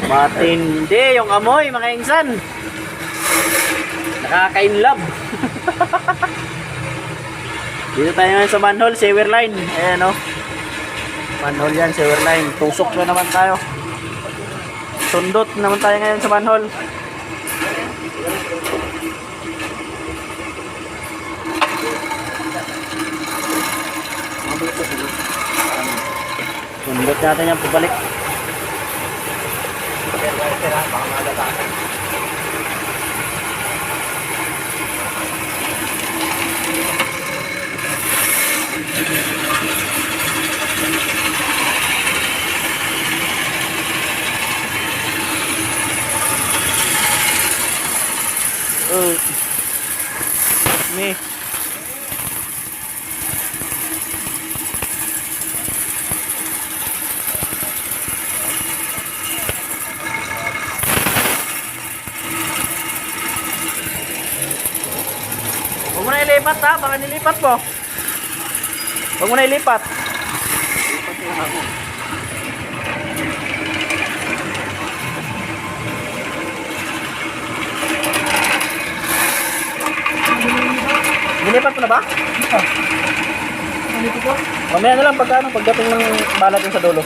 Matindi yung amoy, mga insan. Nakaka-inlove. Dito tayo ngayon sa manhole, sewer line. Ayan o. Manhole yan, sewer line. Tusok na naman tayo. Sundot naman tayo ngayon sa manhole. Sundot natin yan, pabalik. Nih. Huwag mo na ilipat ha, baka nilipat po. Huwag mo na ilipat. Nilipat mo na ba? Mamaya na lang pagdating ng balat sa dulo.